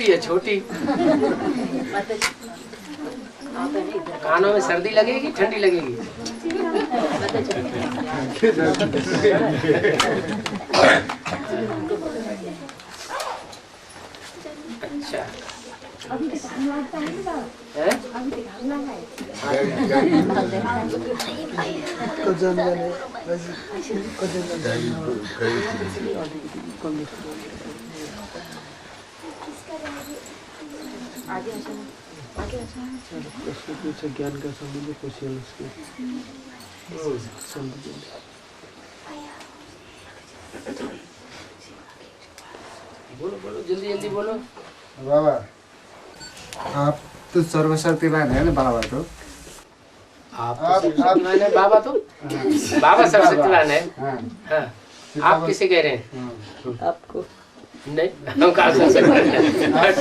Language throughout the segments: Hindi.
है छोटी। कानों में सर्दी लगेगी ठंडी लगेगी? अच्छा ज्ञान का संबंध बोलो बोलो जल्दी जल्दी बोलो। बाबा आप तो सर्वशक्तिमान है ना बाबा तो? आप सर्वशक्तिमान है बाबा तो? बाबा सर्वशक्तिमान है। हाँ। आप किसे कह रहे हैं? आपको नहीं, हम कहाँ सुन सकते?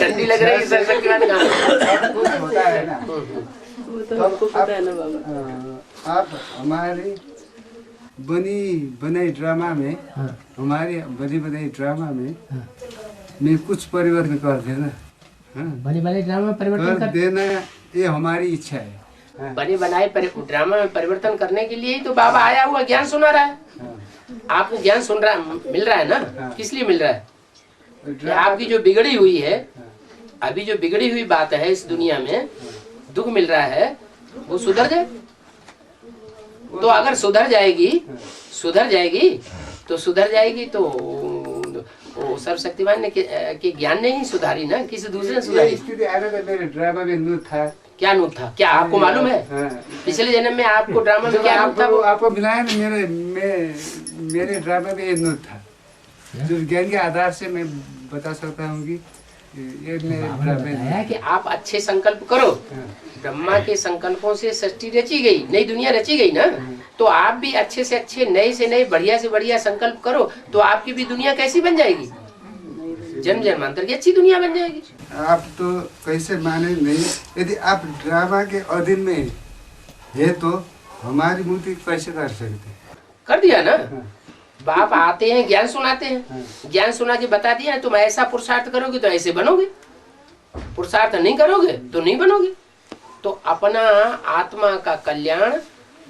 ठंडी लग रही है सर्वशक्तिमान कहाँ होता है ना? वो तो हमको पता है ना बाबा। आप हमारी बनाई ड्रामा में हमारी बनी ड्रामा में मैं कुछ परिवर्तन कर देना। बने बनाए ड्रामा में परिवर्तन कर देना ये हमारी इच्छा है। बने बनाए ड्रामा में परिवर्तन करने के लिए ही तो बाबा आया हुआ ज्ञान सुना रहा है। आपको ज्ञान सुन रहा मिल रहा है ना? किस लिए मिल रहा है? आपकी जो बिगड़ी हुई है, अभी जो बिगड़ी हुई बात है इस दुनिया में, दुख मिल रहा है, वो सुधर जाए। तो अगर सुधर जाएगी तो वो सर्वशक्तिमान ने के ज्ञान ने ही सुधारी ना, किसी दूसरे ने सुधारी। मेरे ड्रामा में नूत था। क्या नूत था? क्या आपको मालूम है? पिछले जन्म में आपको ड्रामा में क्या नूत था? आपको मिला है ना, मेरे ड्रामा में ये नूत था। जो ज्ञान के आधार से मैं बता सकता हूँ कि ये बताया कि आप अच्छे संकल्प करो। ब्रह्मा के संकल्पों से सृष्टि रची गई, नई दुनिया रची गई ना, तो आप भी अच्छे से अच्छे, नए से नए, बढ़िया से बढ़िया संकल्प करो तो आपकी भी दुनिया कैसी बन जाएगी? जन्म जन्मांतर की अच्छी दुनिया बन जाएगी। आप तो कैसे माने नहीं? यदि आप ड्रामा के अधीन में है तो हमारी मुक्ति कैसे कर सकते? कर दिया ना। बाप आते हैं, ज्ञान सुनाते हैं, ज्ञान सुना के बता दिया तुम ऐसा पुरुषार्थ करोगे तो ऐसे बनोगे, पुरुषार्थ नहीं करोगे तो नहीं बनोगे। तो अपना आत्मा का कल्याण,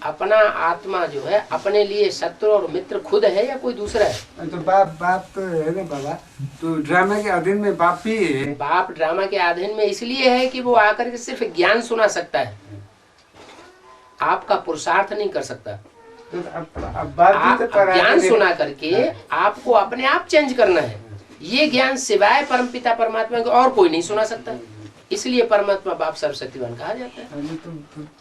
अपना आत्मा जो है अपने लिए शत्रु और मित्र खुद है या कोई दूसरा है? तो बाप तो है ना बाबा, तो ड्रामा के अधीन में बाप ही है। बाप ड्रामा के अधीन में इसलिए है कि वो आकर के सिर्फ ज्ञान सुना सकता है, आपका पुरुषार्थ नहीं कर सकता। तो ज्ञान सुना करके आपको अपने आप चेंज करना है। ये ज्ञान सिवाय परमपिता परमात्मा के और कोई नहीं सुना सकता। इसलिए परमात्मा बाप सर्वशक्तिमान कहा जाता है।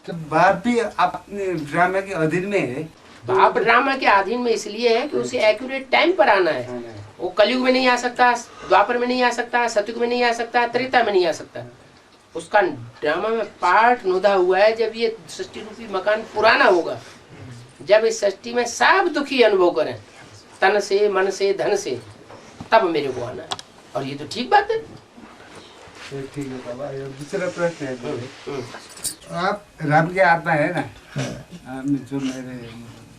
तो बाप भी अपने ड्रामा के अधीन में है। बाप ड्रामा के अधीन में इसलिए है कि उसे एक्यूरेट टाइम पर आना है। वो कलयुग में नहीं आ सकता, द्वापर में नहीं आ सकता, सतयुग में नहीं आ सकता, त्रेता में नहीं आ सकता। उसका ड्रामा में पार्ट नुदा हुआ है। जब ये सृष्टि रूपी मकान पुराना होगा, जब इस सृष्टि में सब दुखी अनुभव करें, तन से, मन से, धन से, तब मेरे को आना है। और ये तो ठीक बात है। ठीक है बाबा। दूसरा प्रश्न है, आप राम की आत्मा है ना? जो मेरे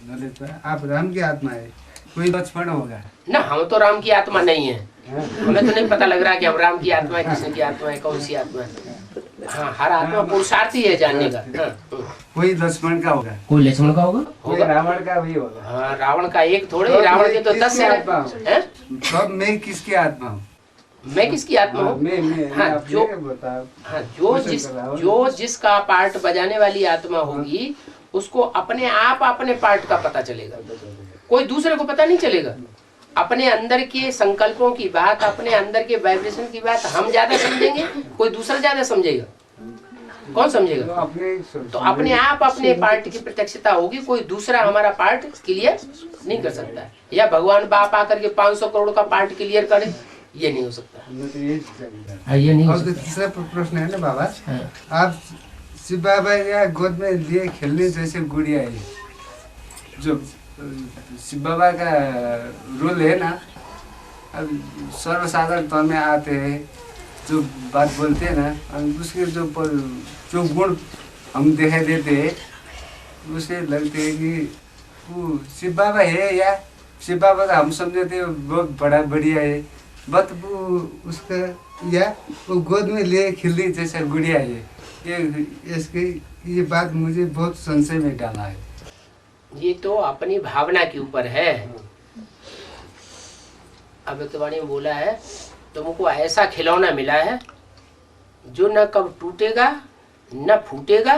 नॉलेज पर आप राम की आत्मा है, कोई लक्ष्मण होगा ना? हम तो राम की आत्मा नहीं है। हमें तो नहीं पता लग रहा कि हम राम की आत्मा है, कृष्ण की आत्मा है, कौन सी आत्मा है। हाँ, हर आत्मा पुरुषार्थी है जानने का। कोई लक्ष्मण का होगा, कोई लक्ष्मण का होगा, रावण का भी होगा। हाँ, रावण का एक थोड़े, रावण के तो 10 है। तब मैं किसकी आत्मा हूँ? मैं किसकी आत्मा हूँ? हाँ, जो जिसका पार्ट बजाने वाली आत्मा होगी उसको अपने आप अपने पार्ट का पता चलेगा, कोई दूसरे को पता नहीं चलेगा। अपने अंदर के संकल्पों की बात, अपने अंदर के वाइब्रेशन की बात हम ज्यादा समझेंगे, कोई दूसरा ज्यादा समझेगा? कौन समझेगा? तो अपने आप अपने पार्ट की प्रत्यक्षता होगी, कोई दूसरा हमारा पार्ट क्लियर नहीं कर सकता। या भगवान बाप आकर के 500 करोड़ का पार्ट क्लियर करे, ये नहीं हो सकता। ये नहीं हो सकता। तीसरा प्रश्न है ना बाबा, आप शिव बाबा या गोद में लिए खेलने जैसे गुड़िया है, जो शिव बाबा का रोल है ना, अब सर्वसाधारण तौर में आते हैं, जो बात बोलते हैं ना, उसके जो गुण हम दिखाई देते हैं, उसे लगते हैं कि वो शिव बाबा है, या शिव बाबा का हम समझते हैं बहुत बड़ा बढ़िया है, बट वो उसका या वो गोद में लिए खिलने जैसा गुड़िया है ये इसकी ये बात मुझे बहुत संशय में डाला है। ये तो अपनी भावना के ऊपर है। अव्यक्तवाणी में बोला है तुमको ऐसा खिलौना मिला है जो न कब टूटेगा न फूटेगा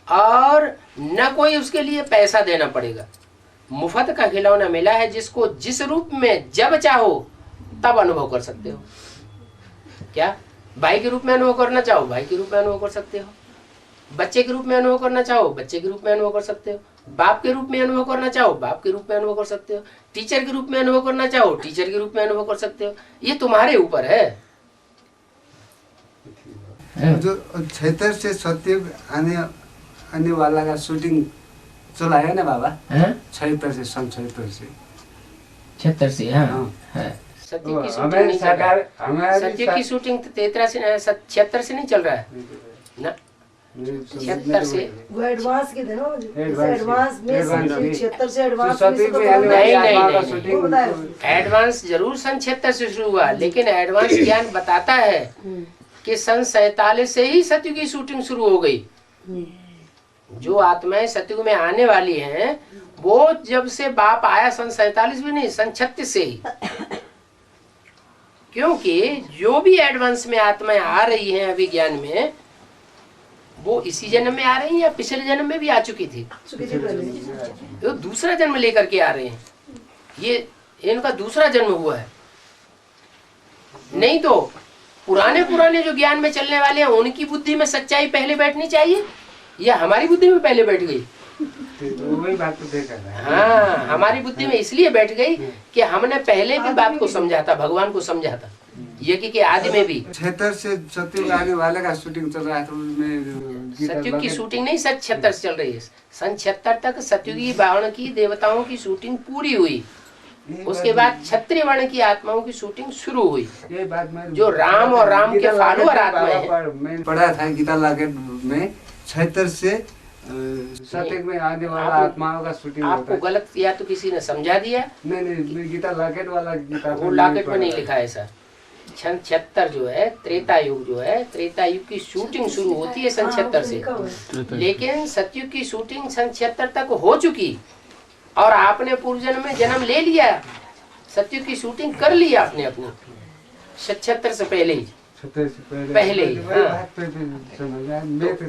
और न कोई उसके लिए पैसा देना पड़ेगा। मुफ्त का खिलौना मिला है जिसको जिस रूप में जब चाहो तब अनुभव कर सकते हो। क्या भाई के रूप में अनुभव करना चाहो भाई के रूप में अनुभव कर सकते हो, बच्चे के रूप में अनुभव करना चाहो बच्चे के रूप में अनुभव कर सकते हो, बाप के रूप में अनुभव करना चाहो बाप के रूप में अनुभव कर सकते हो, टीचर के रूप में अनुभव करना चाहो टीचर के रूप में अनुभव कर सकते हो। ये तुम्हारे ऊपर है। जो 76 से सतयुग आने वाला का शूटिंग चला है ना बाबा, 76 से सन 76 से 76 से हाँ हाँ। है। सत्य की शूटिंग नहीं चल रहा है। सत्य की शूटिंग 73 से 76 से नहीं चल रहा है ना, 76 से वो एडवांस के थे ना, एडवांस में 76 से एडवांस सतयुग में आने वाली आत्मा का शूटिंग एडवांस जरूर सन 76 से शुरू हुआ, लेकिन एडवांस ज्ञान बताता है कि सन 47 से ही सत्युग की शूटिंग शुरू हो गई। जो आत्माएं सत्युग में आने वाली हैं वो जब से बाप आया सन 47 भी नहीं सन 36 से ही, क्योंकि जो भी एडवांस में आत्माएं आ रही हैं अभी ज्ञान में वो इसी जन्म में आ रही हैं या पिछले जन्म में भी आ चुकी थी, तो दूसरा जन्म लेकर के आ रहे हैं। ये इनका दूसरा जन्म हुआ है। नहीं तो पुराने जो ज्ञान में चलने वाले हैं उनकी बुद्धि में सच्चाई पहले बैठनी चाहिए या हमारी बुद्धि में पहले बैठ गई? वही बात तो देख रहा है। हाँ, हमारी बुद्धि में इसलिए बैठ गई कि हमने पहले भी बात को समझा था, भगवान को समझा था, यज्ञ के आदि में भी। 76 से सतयुग आने वाले का शूटिंग चल रहा है, तो उसमें सतयुग की शूटिंग नहीं सन 76 से चल रही है। सन 76 तक सतयुगी वर्ण की देवताओं की शूटिंग पूरी हुई, उसके बाद क्षत्रिय वर्ण की आत्माओं की शूटिंग शुरू हुई। ये बात मैं जो राम और राम के फॉलोअर आत्माएं हैं। मैं पढ़ा था गीता लाकेट में 76 से सतयुग में आने वाला आत्माओं का शूटिंग होता आपको है। गलत या तो किसी ने समझा दिया, नहीं गीता लाकेट वाला गीता वो लाकेट में नहीं लिखा है ऐसा। सन 76 जो है त्रेता युग जो है, त्रेता युग की शूटिंग शुरू होती है सन 76 से, लेकिन सतयुग की शूटिंग सन 76 तक हो चुकी और आपने पूर्व जन्म में जन्म ले लिया, सतयुग की शूटिंग कर ली आपने अपनी 76 से पहले ही। पहले ही, हाँ।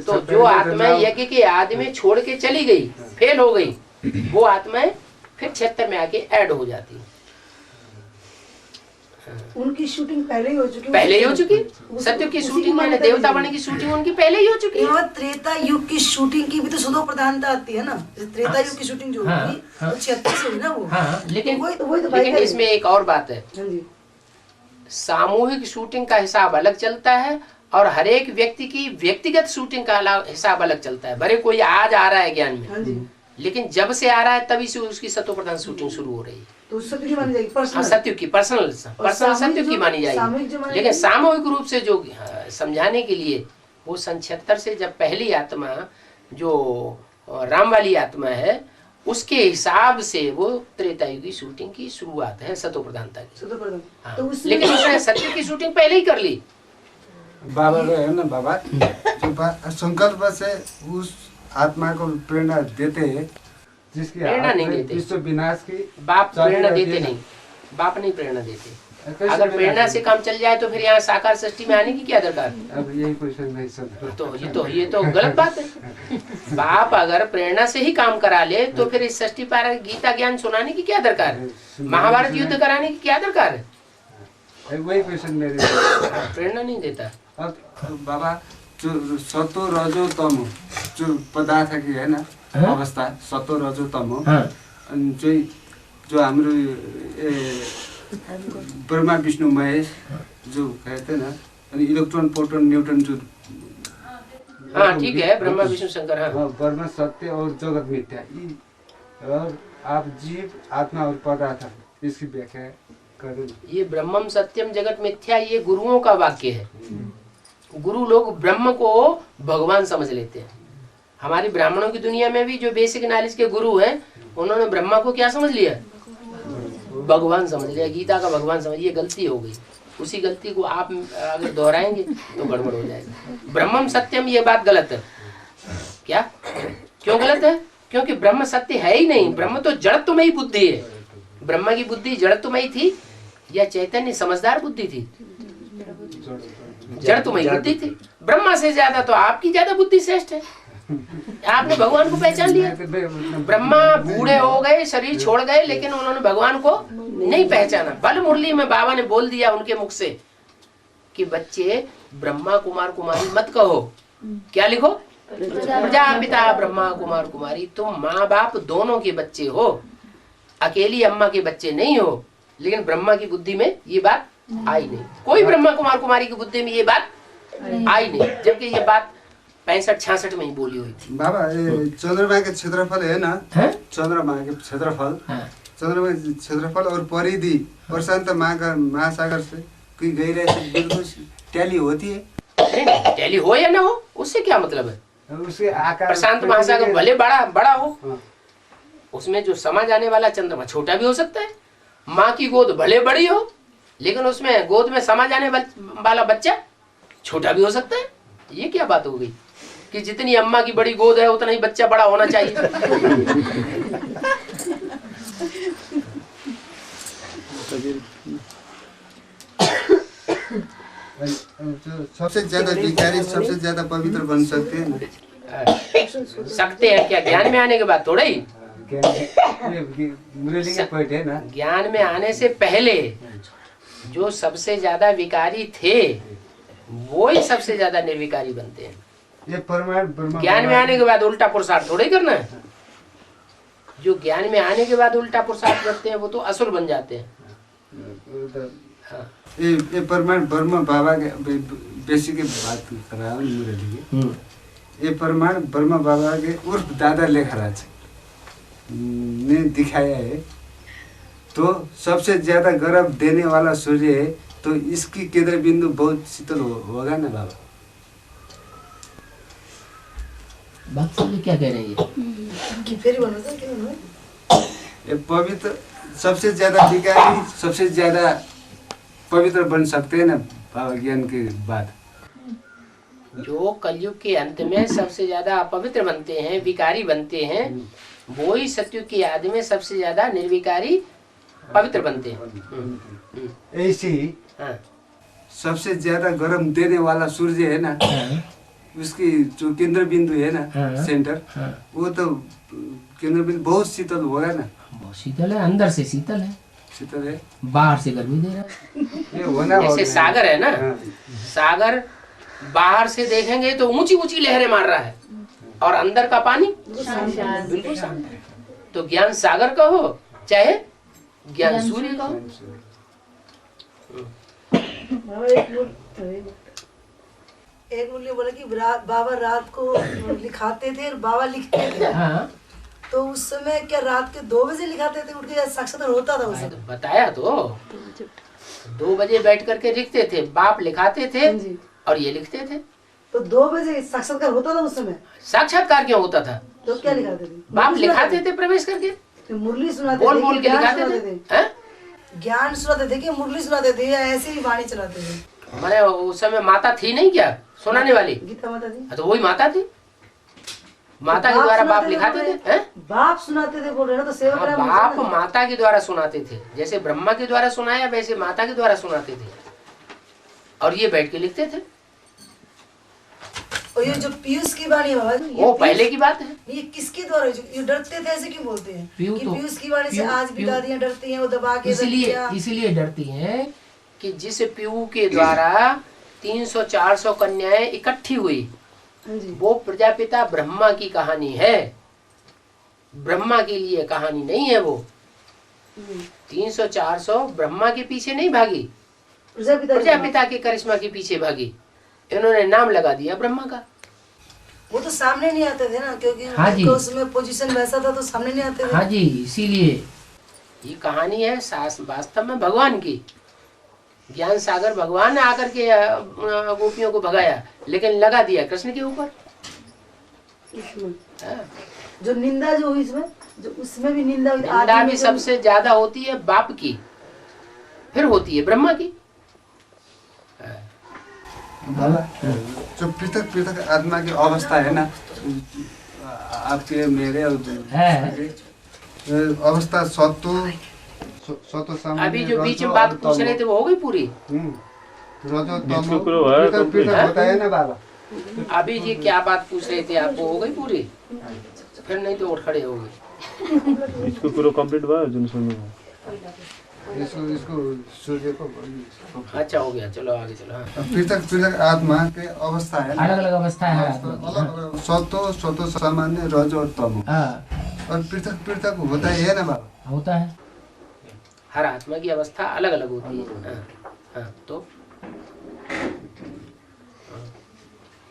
तो जो आत्माएं यज्ञ के आदि में छोड़ के चली गई, फेल हो गई, वो आत्माएं फिर 76 में आके ऐड हो जाती। उनकी शूटिंग पहले ही हो चुकी, पहले ही हो चुकी। सत्युग की शूटिंग माने देवता बने की शूटिंग उनकी पहले ही हो चुकी। यहाँ त्रेता युग की शूटिंग की भी तो सुधो प्रधानता आती है ना। त्रेता युग की शूटिंग जो हाँ, होगी वो 76 से हुई ना वो। हाँ, लेकिन वही तो लेकिन इसमें एक और बात है, हाँ जी। सामूहिक शूटिंग का हिसाब अलग चलता है और हर एक व्यक्ति की व्यक्तिगत शूटिंग का हिसाब अलग चलता है। भले कोई आज आ रहा है ज्ञान हाँ में, जी। लेकिन जब से आ रहा है तभी से उसकी सतो प्रधान शूटिंग शुरू हो रही है। तो सत्युग की मानी जाएगी, हाँ, पर्सनल सत्युग की पर्सनल सत्युग की मानी सामूहिक जाएगी, जो मानी लेकिन जाएगी। सामूहिक रूप से जो समझाने के लिए वो सन 76 से जब पहली आत्मा जो राम वाली आत्मा है उसके हिसाब से वो त्रेता युग की शूटिंग की शुरुआत है सतो प्रधानता की। सुधो प्रधान। हाँ, तो उसमें लेकिन उसने सत्युग की शूटिंग पहले ही कर ली। बाबा जो है ना, बाबा जो संकल्प से उस आत्मा को प्रेरणा देते हैं जिसकी प्रेरणा नहीं देते। विश्व विनाश की बाप चाबी प्रेरणा रहती देते है ना। नहीं, बाप नहीं प्रेरणा देते। कैसे अगर प्रेरणा से काम चल जाए तो फिर यहाँ साकार सृष्टि में आने की क्या दरकार? अब यही क्वेश्चन नहीं समझ तो ये तो गलत बात है। बाप अगर प्रेरणा से ही काम करा ले तो फिर इस सृष्टि पर गीता ज्ञान सुनाने की क्या दरकार है? महाभारत युद्ध कराने की क्या दरकार है? वही क्वेश्चन मेरे प्रेरणा नहीं देता। अब बाबा जो सतो रजो तमो जो पदार्थ की है ना अवस्था, सतो रजो तमो अनि जो हाम्रो ब्रह्मा विष्णु महेश जो कहते हैं ना, अनि इलेक्ट्रोन प्रोटोन न्यूटन जो हाँ ठीक है, ब्रह्मा विष्णु शंकर। हाँ, ब्रह्म सत्य और जगत मिथ्या, और आप जीव आत्मा और पदार्थ इसकी व्याख्या करें। ये ब्रह्मम सत्यम जगत मिथ्या ये गुरुओं का वाक्य है। गुरु लोग ब्रह्म को भगवान समझ लेते हैं। हमारी ब्राह्मणों की दुनिया में भी जो बेसिक नॉलेज के गुरु हैं उन्होंने ब्रह्मा को क्या समझ लिया? भगवान समझ लिया, गीता का भगवान समझ, ये गलती हो गई। उसी गलती को आप अगर दोहराएंगे तो गड़बड़ हो जाएगा। ब्रह्मम सत्यम ये बात गलत है। क्या क्यों गलत है? क्योंकि ब्रह्म सत्य है ही नहीं। ब्रह्म तो जड़त्वमयी बुद्धि है। ब्रह्मा की बुद्धि जड़त्वमयी थी या चैतन्य समझदार बुद्धि थी? जड़त्वमयी बुद्धि थी। ब्रह्मा से ज्यादा तो आपकी ज्यादा बुद्धि श्रेष्ठ है। आपने भगवान को पहचान लिया। ब्रह्मा बूढ़े हो गए, शरीर छोड़ गए, लेकिन उन्होंने भगवान को नहीं पहचाना। बल मुरली में बाबा ने बोल दिया उनके मुख से कि बच्चे ब्रह्मा कुमार कुमारी मत कहो, क्या लिखो? प्रजापिता ब्रह्मा कुमार कुमारी। तुम माँ बाप दोनों के बच्चे हो, अकेली अम्मा के बच्चे नहीं हो। लेकिन ब्रह्मा की बुद्धि में ये बात आई नहीं। कोई ब्रह्मा कुमार कुमारी की बुद्धि में ये बात आई नहीं, जबकि ये बात 65-66 में ही बोली हुई थी। बाबा चंद्रमा के क्षेत्रफल है ना, चंद्रमा के क्षेत्रफल, चंद्रमा के क्षेत्रफल और परिधि प्रशांत महासागर से कोई गहराई से बिल्कुल टैली होती है। नहीं, टैली हो या ना हो उससे क्या मतलब है? उसके आकार प्रशांत महासागर भले बड़ा हो, उसमें जो समा जाने वाला चंद्रमा छोटा भी हो सकता है। माँ की गोद भले बड़ी हो, लेकिन उसमें गोद में समा जाने वाला बच्चा छोटा भी हो सकता है। ये क्या बात हो गई कि जितनी अम्मा की बड़ी गोद है उतना ही बच्चा बड़ा होना चाहिए? सबसे ज्यादा भिखारी सबसे ज्यादा पवित्र बन सकते हैं। सकते हैं क्या? ज्ञान में आने के बाद थोड़ा ही। मुरली का पॉइंट है ना, ज्ञान में आने से पहले जो सबसे ज्यादा विकारी थे वो ही सबसे ज्यादा निर्विकारी बनते हैं। ये परमाणु ब्रह्म। ज्ञान में आने के बाद उल्टा पुरुषार्थ थोड़ा ही करना है। जो ज्ञान में आने के बाद उल्टा पुरुषार्थ करते हैं वो तो असुर बन जाते हैं। हाँ। ये परमाणु ब्रह्म बाबा के बेसिक की बात कर रहा हूँ मुरली की। ये परमाणु ब्रह्म बाबा के उर्फ दादा लेखराज ने दिखाया है। तो सबसे ज्यादा गर्भ देने वाला सूर्य है, तो इसकी केंद्र बिंदु बहुत शीतल होगा ना बाबा? बात समझे क्या कह रही है? फिर बनो तो क्यों बनो? ये पवित्र सबसे ज्यादा विकारी सबसे ज्यादा पवित्र बन सकते हैं ना बाबा ज्ञान के बाद। जो कलयुग के अंत में सबसे ज्यादा अपवित्र बनते हैं, विकारी बनते हैं, वो ही सतयुग की आदि में सबसे ज्यादा निर्विकारी पवित्र बनते हैं। ऐसे ही सबसे ज्यादा गर्म देने वाला सूर्य है ना, उसकी जो केंद्र बिंदु है ना, सेंटर, वो तो केंद्र बिंदु बहुत शीतल होगा ना? बहुत शीतल है, अंदर से शीतल है, शीतल है, बाहर से गर्मी दे रहा है। ये होना जैसे सागर है ना, सागर बाहर से देखेंगे तो ऊंची ऊंची लहरें मार रहा है और अंदर का पानी बिल्कुल शांत है। तो ज्ञान सागर का हो चाहे ज्ञान सूर्य का हो। एक मूल्य बोला कि बाबा रात को लिखाते थे और बाबा लिखते थे। हाँ। तो उस समय क्या रात के 2 बजे लिखाते थे उठ के, साक्षात्कार होता था उस समय? बताया तो 2 बजे बैठ करके लिखते थे, बाप लिखाते थे और ये लिखते थे। तो 2 बजे साक्षात्कार होता था उस समय? साक्षात्कार क्यों होता था? तो क्या लिखाते थे? बाप लिखाते थे प्रवेश करके, मुरली सुनाते बोल थे, बोल के लिखाते थे। ज्ञान सुनाते थे कि मुरली सुनाते थे या ऐसे ही वाणी चलाते थे? मैंने उस समय माता थी नहीं क्या सुनाने वाली? गीता माता थी। तो वही माता थी, माता के द्वारा बाप लिखाते थे। बाप सुनाते थे बोल रहे ना, तो सेवक राम बाप माता के द्वारा सुनाते थे। जैसे ब्रह्मा के द्वारा सुनाया वैसे माता के द्वारा सुनाते थे और ये बैठ के लिखते थे। और ये जो पीयूष की वाणी है बाबा, वो पहले की बात है। ये किसके द्वारा? ये डरते थे ऐसे क्यों बोलते हैं कि तो- पीयूष की वाणी से आज भी दादियां डरती हैं, वो दबा के इसलिए डरती हैं कि जिस पीयू के द्वारा 300-400 कन्याएं इकट्ठी हुई, वो प्रजापिता ब्रह्मा की कहानी है, ब्रह्मा के लिए कहानी नहीं है। वो 300-400 ब्रह्मा के पीछे नहीं भागी, प्रजापिता के करिश्मा के पीछे भागी। इन्होंने नाम लगा दिया ब्रह्मा का। वो तो सामने नहीं आते थे ना, क्योंकि हाँ जी। उसमें पोजीशन वैसा था तो सामने नहीं आते थे। हाँ जी, इसीलिए ये कहानी है वास्तव में भगवान की। ज्ञान सागर भगवान ने आकर के गोपियों को भगाया, लेकिन लगा दिया कृष्ण के ऊपर। जो निंदा जो हुई इसमें, जो उसमें भी निंदा हुई, निंदा आदमी भी जो- सबसे ज्यादा होती है बाप की, फिर होती है ब्रह्मा की। बाबा जो पृथक पृथक आत्मा की अवस्था है ना, आपके मेरे और अवस्था सत्व सामान्य, अभी जो बीच में रजो बात और पूछ रहे तमो। थे वो हो गई पूरी। रजो बीच तमो को करो है, पृथक पृथक होता है ना बाबा। अभी जी क्या बात पूछ रहे थे आपको, हो गई पूरी? फिर नहीं तो उठ खड़े हो गए। इसको पूरा कंप्लीट हुआ जुन सुन्नु इसको सूर्य को अच्छा हो गया, चलो आगे चलो। हाँ। पृथक पृथक आत्मा के अवस्था है ना, अलग अलग अवस्था है हर आत्मा की। अलग सत्व सामान्य, रजो और तमो, हाँ, और पृथक पृथक होता है ना बाबा। होता है। हर आत्मा की अवस्था अलग अलग होती है। हाँ, हाँ, तो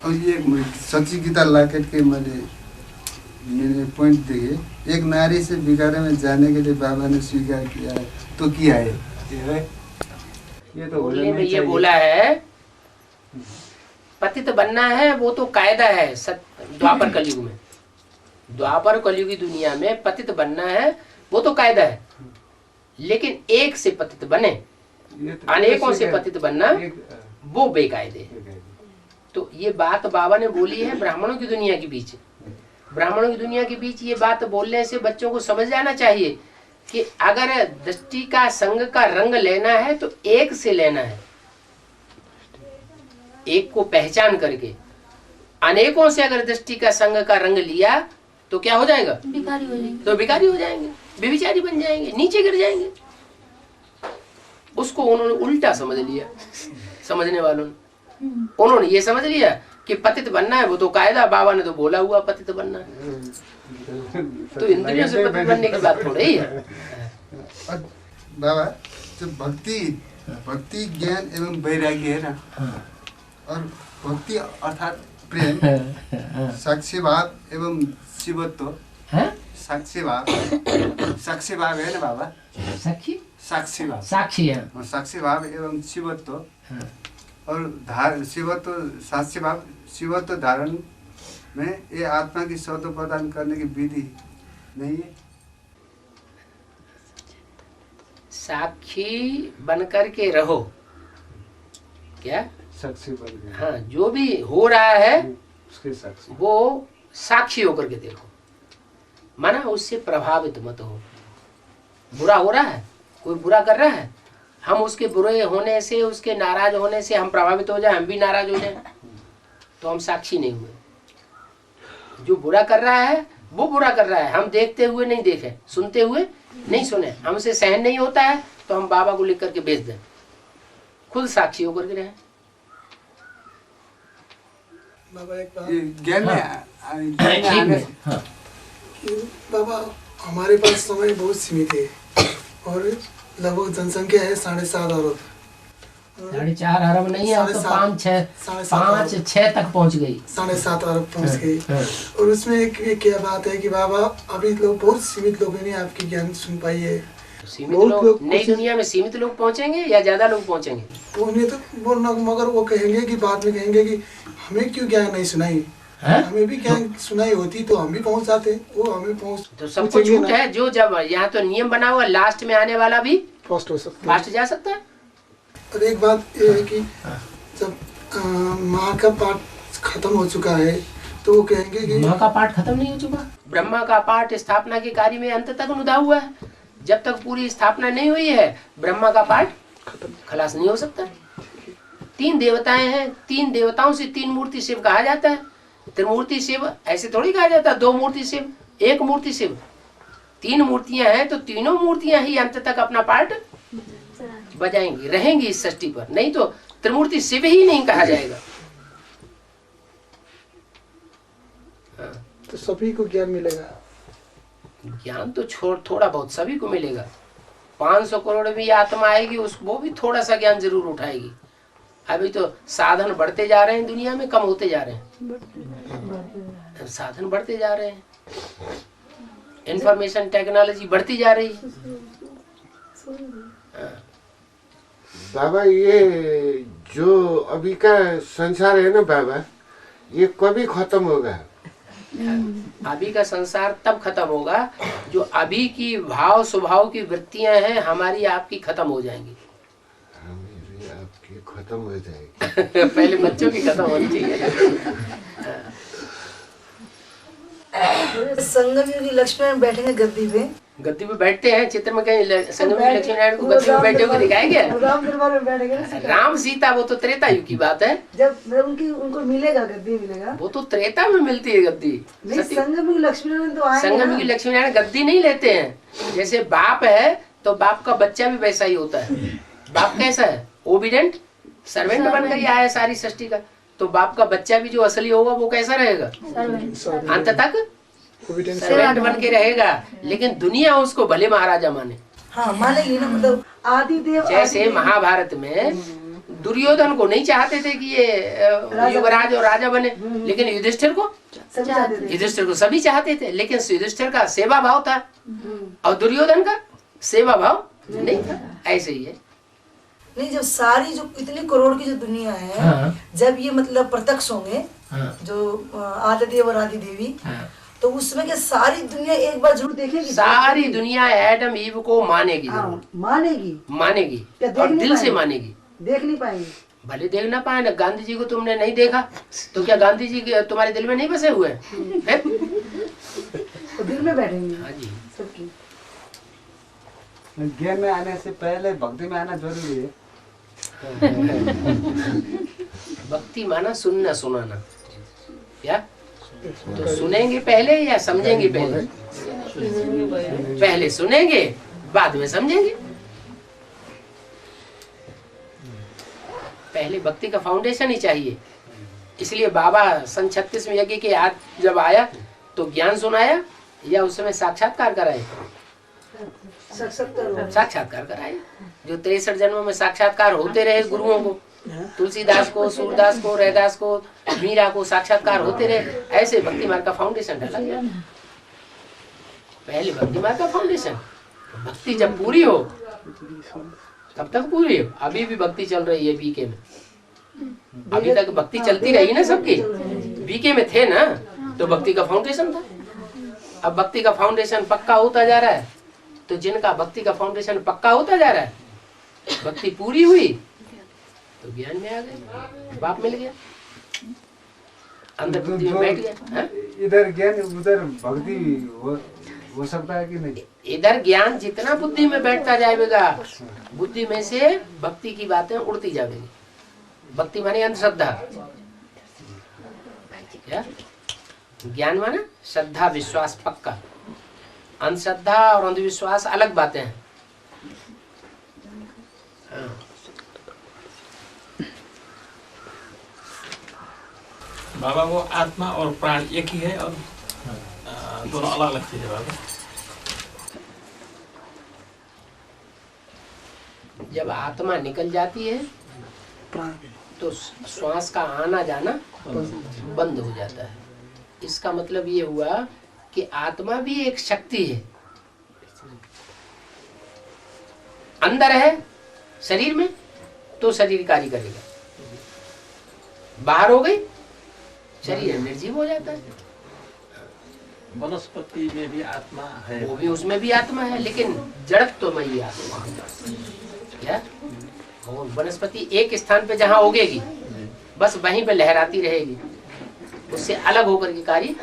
और ये सच्ची गीता लाकेट के मैंने पॉइंट देखे, एक नारी से बिगाड़े में जाने के लिए बाबा ने स्वीकार किया है, तो किया है ये तो बोलने में ये बोला है पतित बनना है, वो तो कायदा है द्वापर कलयुग में। द्वापर कलयुगी दुनिया में पतित बनना है वो तो कायदा है, लेकिन एक से पतित बने, अनेकों से पतित बनना वो बेकायदे है। तो ये बात बाबा ने बोली है ब्राह्मणों की दुनिया के बीच। ब्राह्मणों की दुनिया के बीच ये बात बोलने से बच्चों को समझ जाना चाहिए कि अगर दृष्टि का संग का रंग लेना है तो एक से लेना है, एक को पहचान करके। अनेकों से अगर दृष्टि का संग का रंग लिया तो क्या हो जाएगा? भिखारी हो जाएंगे। तो भिखारी हो जाएंगे, व्यभिचारी बन जाएंगे, नीचे गिर जाएंगे। उसको उन्होंने उल्टा समझ लिया, समझने वालों ने। उन्होंने ये समझ लिया कि पतित बनना है वो तो कायदा, बाबा ने तो बोला हुआ पतित बनना है। तो इंद्रियों से पतित बनने की बात थोड़ी है। और बाबा जो भक्ति ज्ञान एवं वैराग्य है ना, और भक्ति अर्थात प्रेम, साक्षी भाव एवं शिवत्व, साक्षी भाव है ना बाबा, साक्षी साक्षी भाव, साक्षी है। और साक्षी भाव एवं शिवत्व, और साक्षी भाव शिवत्व धारण में ये आत्मा की स्वतः प्रदान करने की विधि नहीं है। साक्षी बनकर के रहो, क्या साक्षी बन गए, हाँ, जो भी हो रहा है उसके साक्षी, वो साक्षी होकर के देखो, माना उससे प्रभावित मत हो। बुरा हो रहा है, कोई बुरा कर रहा है, हम उसके बुरे होने से, उसके नाराज होने से हम प्रभावित हो जाए, हम भी नाराज हो जाए, तो हम साक्षी नहीं हुए। जो बुरा कर रहा है वो बुरा कर रहा है, हम देखते हुए नहीं देखे, सुनते हुए नहीं सुने, हमसे सहन नहीं होता है तो हम बाबा को लिख करके भेज दें, खुद साक्षी होकर के रहे। बाबा एक बात ये ज्ञान में ठीक है। हाँ, कि बाबा हमारे पास समय बहुत सीमित है और लगभग जनसंख्या है 7.5 अरब। 4.5 अरब नहीं है, अब तो 5-6 तक पहुंच गई। 7.5 अरब पहुंच गई। हाँ। और उसमें एक क्या बात है कि बाबा अभी लोग बहुत सीमित लोगों ने आपकी ज्ञान सुन पाई है। सीमित बहुत लोग, नई कुछ- दुनिया में सीमित लोग पहुंचेंगे या ज्यादा लोग पहुंचेंगे? तो उन्हें तो बोलना, मगर वो कहेंगे कि बाद में कहेंगे कि हमें क्यों ज्ञान नहीं सुनाई, हैं? हमें भी ज्ञान सुनाई होती तो हम भी पहुंच जाते। वो हमें पहुंच तो सबको छूट है। जो जब यहाँ तो नियम बना हुआ, लास्ट में आने वाला भी फास्ट हो सकता है। फास्ट जा सकता है। और एक बात ये है कि जब माँ का पाठ खत्म हो चुका है तो वो कहेंगे कि माँ का पाठ खत्म नहीं हो चुका। ब्रह्मा का पाठ स्थापना के कार्य में अंत तक अनुदा हुआ है। जब तक पूरी स्थापना नहीं हुई है ब्रह्मा का पाठ खलास नहीं हो सकता। 3 देवताएं हैं, 3 देवताओं से 3 मूर्ति शिव कहा जाता है। त्रिमूर्ति शिव ऐसे थोड़ी कहा जाता है, 2 मूर्ति शिव, 1 मूर्ति शिव। 3 मूर्तियां हैं तो तीनों मूर्तियां ही अंत तक अपना पाठ बजाएंगी, रहेंगी इस सृष्टि पर, नहीं तो त्रिमूर्ति शिव ही नहीं कहा जाएगा। तो सभी को ज्ञान मिलेगा। ज्ञान तो थोड़ा बहुत सभी को मिलेगा। 500 करोड़ भी आत्मा आएगी, वो भी थोड़ा सा ज्ञान जरूर उठाएगी। अभी तो साधन बढ़ते जा रहे हैं, दुनिया में कम होते जा रहे हैं। साधन बढ़ते जा रहे हैं, इंफॉर्मेशन टेक्नोलॉजी बढ़ती जा रही है। बाबा ये जो अभी का संसार है ना बाबा, ये कभी खत्म होगा? अभी का संसार तब खत्म होगा जो अभी की भाव स्वभाव की वृत्तियां हैं हमारी आपकी खत्म हो जाएंगी। मेरी आपकी खत्म हो जाएगी। पहले बच्चों की खत्म होनी चाहिए। संगम योगी लक्ष्मण बैठेंगे गद्दी पे, गद्दी पे बैठते हैं चित्र में कहीं संगम में लक्ष्मी नारायण को गद्दी पे बैठे हुए दिखाया गया? राम दरबार में बैठेंगे ना। राम सीता वो तो त्रेता युग की बात है। जब मतलब उनको मिलेगा गद्दी मिलेगा, वो तो त्रेता में मिलती है गद्दी। नहीं संगम योगी लक्ष्मण तो आएंगे संगम ना। की लक्ष्मी नारायण गद्दी नहीं लेते हैं। जैसे बाप है तो बाप का बच्चा भी वैसा ही होता है। बाप कैसा है? ओबीडेंट सर्वेंट बनकर ही आया है सारी सृष्टि का। तो बाप का बच्चा भी जो असली होगा वो कैसा रहेगा? अंत तक सर्वेंट बन के रहेगा। लेकिन दुनिया उसको भले महाराजा माने। हाँ मानेगी ना, मतलब आदिदेव। जैसे महाभारत में दुर्योधन को नहीं चाहते थे कि ये युवराज और राजा बने, लेकिन युधिष्ठिर को सभी चाहते थे। लेकिन युधिष्ठिर का सेवा भाव था और दुर्योधन का सेवा भाव नहीं था। ऐसे ही है। नहीं, जब सारी जो इतनी करोड़ की जो दुनिया है, हाँ। जब ये मतलब प्रत्यक्ष होंगे, हाँ। जो आदिदेव और आदि देवी, तो उसमें क्या सारी दुनिया एक बार जरूर देखेगी? सारी दुनिया एडम ईव को मानेगी। हाँ, मानेगी क्या देख और नहीं दिल से पाएंगे? मानेगी। देख नहीं पाएंगे। भले देख ना पाए ना। गांधी जी को तुमने नहीं देखा तो क्या गांधी जी तुम्हारे दिल में नहीं बसे हुए हैं? तो दिल में बैठेंगे। हाँ जी। सबकी ज्ञान में आने से पहले भक्ति में आना जरूरी है। भक्ति माना सुनना सुनाना। क्या तो सुनेंगे पहले या समझेंगे पहले? पहले सुनेंगे बाद में समझेंगे। पहले भक्ति का फाउंडेशन ही चाहिए। इसलिए बाबा सन 36 में यज्ञ के आज जब आया तो ज्ञान सुनाया या उस समय साक्षात्कार कराए? साक्षात्कार कराए। जो 63 जन्मों में साक्षात्कार होते रहे गुरुओं को, तुलसीदास को, सूरदास को, रैदास को, मीरा को साक्षात्कार होते रहे। ऐसे भक्ति मार्ग का फाउंडेशन डाला गया। पहले भक्ति मार्ग का फाउंडेशन। भक्ति जब पूरी हो तब तक पूरी हो। अभी भी भक्ति चल रही है बीके में। अभी तक भक्ति चलती रही ना सबकी। बीके में थे ना तो भक्ति का फाउंडेशन था। अब भक्ति का फाउंडेशन पक्का होता जा रहा है। तो जिनका भक्ति का फाउंडेशन पक्का होता जा रहा है, भक्ति पूरी हुई तो ज्ञान में आ गए, बाप मिल गया, अंदर बुद्धि में बैठ गया। इधर ज्ञान उधर भक्ति हो सकता है कि नहीं? इधर ज्ञान जितना बुद्धि में बैठता जाएगा, बुद्धि में से भक्ति की बातें उड़ती जाएगी। भक्ति माने अंधश्रद्धा। क्या ज्ञान माने श्रद्धा विश्वास पक्का। अंधश्रद्धा और अंधविश्वास अलग बातें हैं। हाँ। बाबा वो आत्मा और प्राण एक ही है और दोनों अलग अलग चीजें बाबा। जब आत्मा निकल जाती है तो श्वास का आना जाना बंद हो जाता है। इसका मतलब ये हुआ कि आत्मा भी एक शक्ति है। अंदर है शरीर में तो शरीर कार्य करेगा, बाहर हो गई शरीर निर्जीव हो जाता है। वनस्पति में भी आत्मा है, वो भी उसमें भी आत्मा है, लेकिन जड़त्वमयी आत्मा। क्या और वनस्पति एक स्थान पे जहाँ उगेगी बस वहीं पे लहराती रहेगी, उससे अलग होकर के कार्य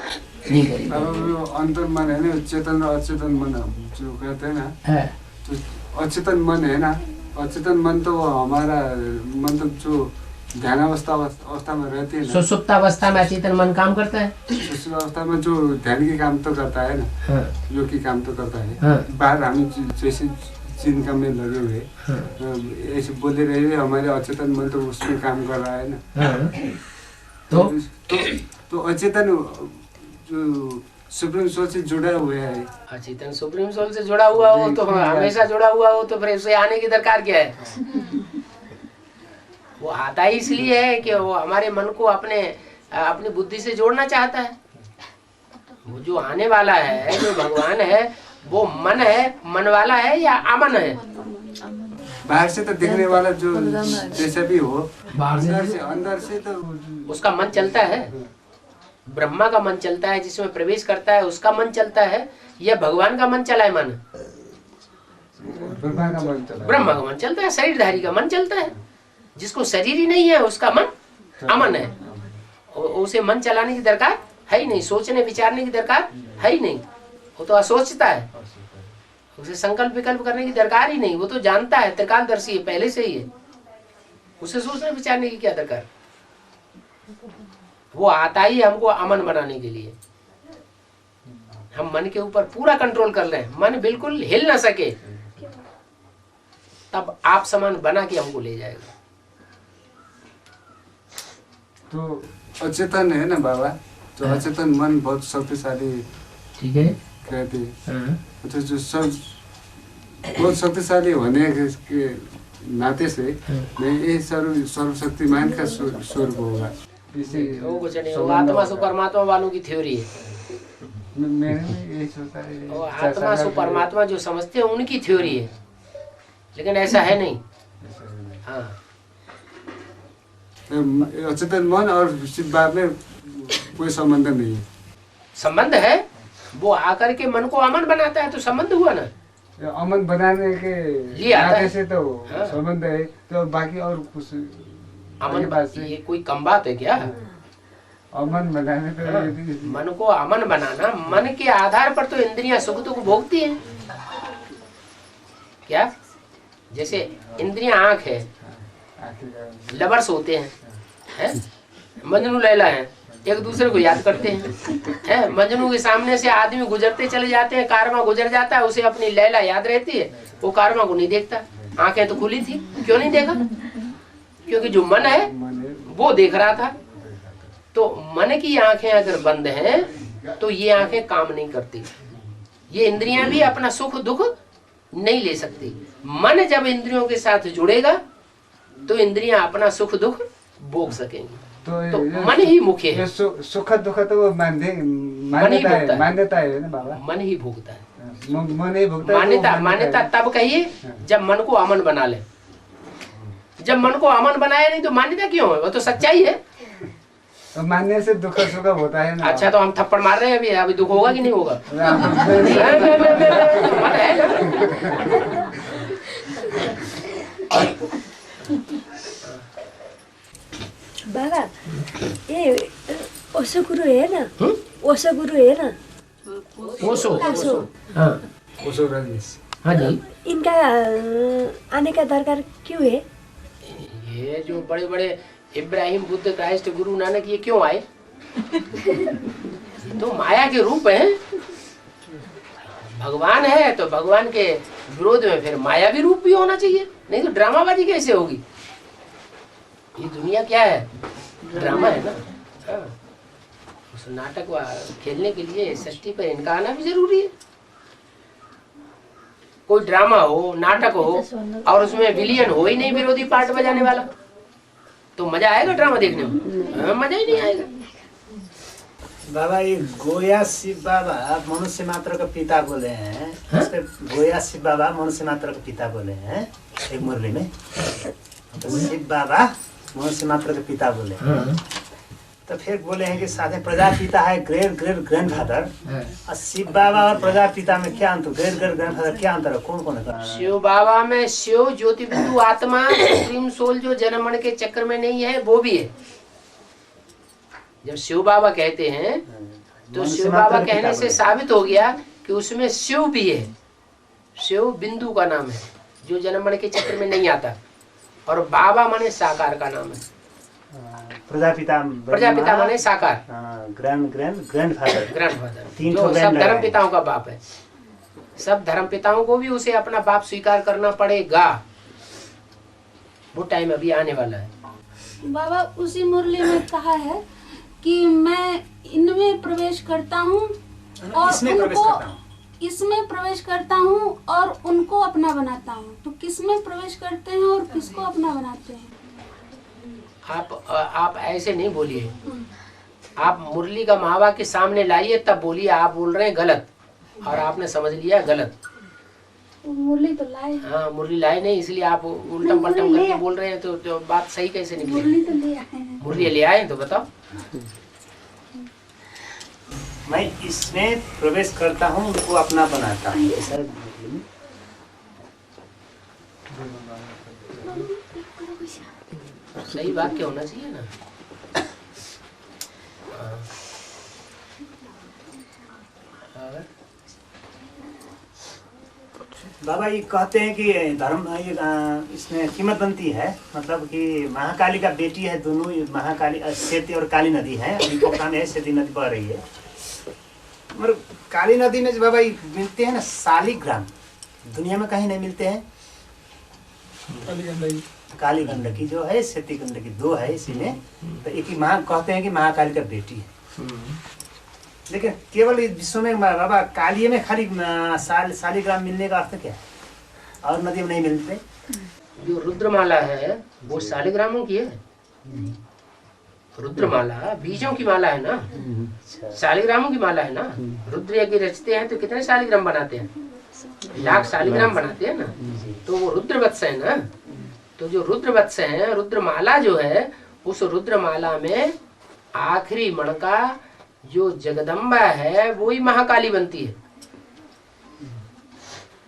नहीं करेगी। अब अंतर मन है ना, चेतन और अचेतन मन जो कहते हैं ना, तो अचेतन मन है ना, अचेतन मन तो वो हमारा मतलब जो ध्यान अवस्था में रहती है ना, सुषुप्त अवस्था में अचेतन मन काम करता है। सुषुप्त अवस्था में जो ध्यान की काम तो करता है ना, योग की काम तो करता है। बाहर हम जैसे जिनका में लगे हुए ऐसे बोले रहे, हमारे अचेतन मन तो उसमें काम कर रहा है ना। तो अचेतन जो सुप्रीम सोल से जुड़ा हुआ है। अचेतन सुप्रीम सोल से जुड़ा हुआ हो तो हमेशा जुड़ा हुआ हो तो फिर उसे आने की दरकार क्या है? वो आता ही इसलिए है कि वो हमारे मन को अपनी बुद्धि से जोड़ना चाहता है। वो जो आने वाला है, जो भगवान है, वो मन है, मन वाला है या अमन है? बाहर से तो दिखने वाला जो जैसे भी हो, बाहर से अंदर से तो उसका मन चलता है। ब्रह्मा का मन चलता है, जिसमें प्रवेश करता है उसका मन चलता है, या भगवान का मन चला है मन? ब्रह्मा का मन चला, ब्रह्मा का मन चलता है, शरीरधारी का मन चलता है। जिसको शरीर ही नहीं है उसका मन अमन है, उसे मन चलाने की दरकार है ही नहीं, सोचने विचारने की दरकार है ही नहीं, वो तो असोचता है, उसे संकल्प विकल्प करने की दरकार ही नहीं, वो तो जानता है, त्रिकालदर्शी है, पहले से ही है, उसे सोचने विचारने की क्या दरकार। वो आता ही हमको अमन बनाने के लिए। हम मन के ऊपर पूरा कंट्रोल कर रहे हैं, मन बिल्कुल हिल ना सके, तब आप समान बना के हमको ले जाएगा। तो अचेतन है ना बाबा, तो अचेतन मन बहुत शक्तिशाली ठीक है। कहते हैं। हाँ। तो जो सब बहुत शक्तिशाली होने के नाते से मैं ये सर्वशक्तिमान का स्वरूप होगा। वो कुछ नहीं, वो आत्मा से परमात्मा वालों की थ्योरी है। मैंने भी यही सोचा है। वो आत्मा से परमात्मा जो समझते हैं उनकी थ्योरी है, लेकिन ऐसा है नहीं। हाँ, अचेतन मन और शिव बाब में कोई संबंध नहीं है। संबंध है, वो आकर के मन को अमन बनाता है तो संबंध हुआ ना। अमन बनाने के लिए आता है। से तो हाँ। संबंध है, तो बाकी और कुछ अमन ये कोई कम बात है क्या? अमन बनाने पे हाँ, मन को अमन बनाना, मन के आधार पर तो इंद्रियां सुख दुख भोगती हैं। क्या? जैसे इंद्रियां आंख है, लवर्स होते हैं, मजनू लैला है, एक दूसरे को याद करते हैं। मजनू के सामने से आदमी गुजरते चले जाते हैं, कारवा गुजर जाता है, उसे अपनी लैला याद रहती है, वो कारवा को नहीं देखता। आंखें तो खुली थी, क्यों नहीं देखा? क्योंकि जो मन है वो देख रहा था। तो मन की आंखें अगर बंद हैं तो ये आंखें काम नहीं करती, ये इंद्रियां भी अपना सुख दुख नहीं ले सकती। मन जब इंद्रियों के साथ जुड़ेगा तो इंद्रियां अपना सुख दुख भोग सकेंगी। तो मन ही मुख्य है। सुख दुख तो वो मान्यता है ना बाबा, मन ही भोगता है। मन ही भोगता है। मान्यता तब कहिए जब मन को अमन बना ले। जब मन को अमन बनाया नहीं तो मान्यता क्यों है? वो तो सच्चाई है। तो मानने से दुख सुख होता है ना। अच्छा, तो हम थप्पड़ मार रहे हैं अभी दुख होगा कि नहीं होगा? मन है ना। बाबा ये ओशो गुरु है ना, ओशो गुरु है ना, ओशो। हाँ ओशो रजनीश। हाँ जी। इनका आने का दरकार क्यों है? ये जो बड़े बड़े इब्राहिम, बुद्ध, क्राइस्ट, गुरु नानक, ये क्यों आए? तो माया के रूप हैं। भगवान है तो भगवान के विरोध में फिर माया भी रूप भी होना चाहिए, नहीं तो ड्रामाबाजी कैसे होगी? ये दुनिया क्या है? ड्रामा है ना। हाँ। उस नाटक खेलने के लिए सृष्टि पर इनका आना भी जरूरी है। कोई ड्रामा हो, नाटक हो और उसमें विलियन हो ही नहीं विरोधी पार्ट बजाने वाला, तो मजा आएगा ड्रामा देखने में? मजा ही नहीं आएगा। बाबा ये गोया शिव बाबा मनुष्य मात्र का पिता बोले हैं। गोया शिव बाबा मनुष्य मात्र का पिता बोले हैं एक मुरली में। तो शिव बाबा मनुष्य मात्र के पिता बोले हैं। तो फिर बोले हैं कि साथ में प्रजापिता है, ग्रेट ग्रेट ग्रैंडफादर। और शिव बाबा और प्रजापिता में क्या अंतर? ग्रेट ग्रेट ग्रैंडफादर क्या अंतर है? कौन कौन है? शिव बाबा में शिव ज्योति बिंदु आत्मा सुप्रीम सोल जो जन्म मरण के चक्र में नहीं है वो भी है। जब शिव बाबा कहते हैं तो शिव बाबा कहने से साबित हो गया कि उसमें शिव भी है। शिव बिंदु का नाम है जो जन्म मरण के चक्र में नहीं आता, और बाबा माने साकार का नाम है। प्रजापिता माने साकार, ग्रैंडफादर जो सब धर्म पिताओं का बाप है। सब धर्म पिताओं को भी उसे अपना बाप स्वीकार करना पड़ेगा। वो टाइम अभी आने वाला है। बाबा उसी मुरली में कहा है कि मैं इनमें प्रवेश करता हूँ और इसमें प्रवेश करता हूँ और उनको अपना बनाता हूँ। तो किसमें प्रवेश करते हैं और किसको अपना बनाते हैं? आप ऐसे नहीं बोलिए। आप मुरली का महावा के सामने लाइए तब बोलिए। आप बोल रहे हैं गलत और आपने समझ लिया गलत। मुरली तो लाए। हाँ, मुरली लाए नहीं, इसलिए आप उल्टम पलटम करके बोल रहे हैं। तो बात सही कैसे निकली? मुरली तो ले आए हैं। मुरली ले आए तो बताओ। मैं इसमें प्रवेश करता हूँ, उनको अपना बनाता हूँ। ऐसा सही वाक्य होना चाहिए ना। बाबा ये कहते हैं कि धर्म ये इसमें किंवदंती है, मतलब कि महाकाली का बेटी है दोनों, ये महाकाली सेती और काली नदी है, अभी पोखरा में है, सेती नदी बह रही है। मगर काली नदी में जो बाबा ये मिलते हैं ना शालिग्राम, दुनिया में कहीं नहीं मिलते हैं। काली गंडकी जो है, सेती गंडकी दो है इसीलिए, तो एक ही कहते हैं कि महाकाली का बेटी है। लेकिन केवल इस विश्व में बाबा काली में खाली शालिग्राम मिलने का अर्थ क्या है, और नदी में नहीं मिलते? जो रुद्रमाला है वो शालिग्रामों की है। रुद्रमाला बीजों की माला है ना, शालिग्रामों की माला है ना। रुद्र यज्ञ रचते हैं तो कितने शालिग्राम बनाते हैं? लाख शालिग्राम बनाते हैं ना। तो वो रुद्रवत्स है ना। तो जो रुद्रवत्स है, रुद्रमाला जो है, उस रुद्रमाला में आखिरी मणका जो जगदम्बा है वो ही महाकाली बनती है।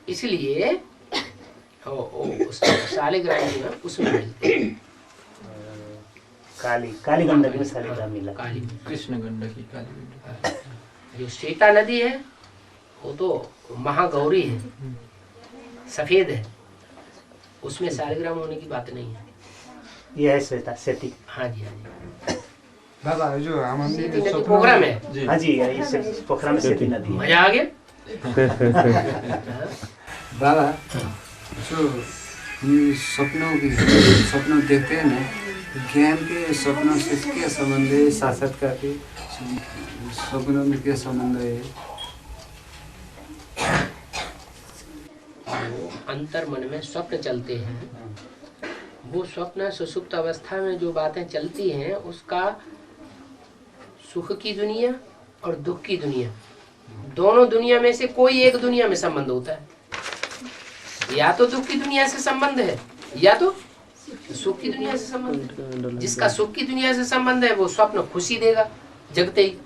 इसलिए शालिग्राम जो है उसमें मिलते हैं। काली गंडकी में शालिग्राम मिला। काली कृष्ण गंडकी, काली। जो सीता नदी है वो तो महागौरी है, सफेद है, उसमें शालिग्राम होने की बात नहीं है। ये है श्वेता सेती। हाँ जी, हाँ जी। बाबा जो सेती नदी पोखरा में। हाँ जी, ये पोखरा में सेती नदी। मजा आ गया। बाबा जो सपनों देखते हैं ना, ज्ञान के सपनों से क्या संबंध है? साक्षात्कार के सपनों में क्या संबंध है? अंतर मन में स्वप्न चलते हैं, वो स्वप्न सुषुप्त अवस्था में जो बातें चलती हैं उसका सुख की दुनिया और दुख की दुनिया, दोनों दुनिया में से कोई एक दुनिया में संबंध होता है। या तो दुख की दुनिया से संबंध है या तो सुख की दुनिया से संबंध है। जिसका सुख की दुनिया से संबंध है वो स्वप्न खुशी देगा जगते ही,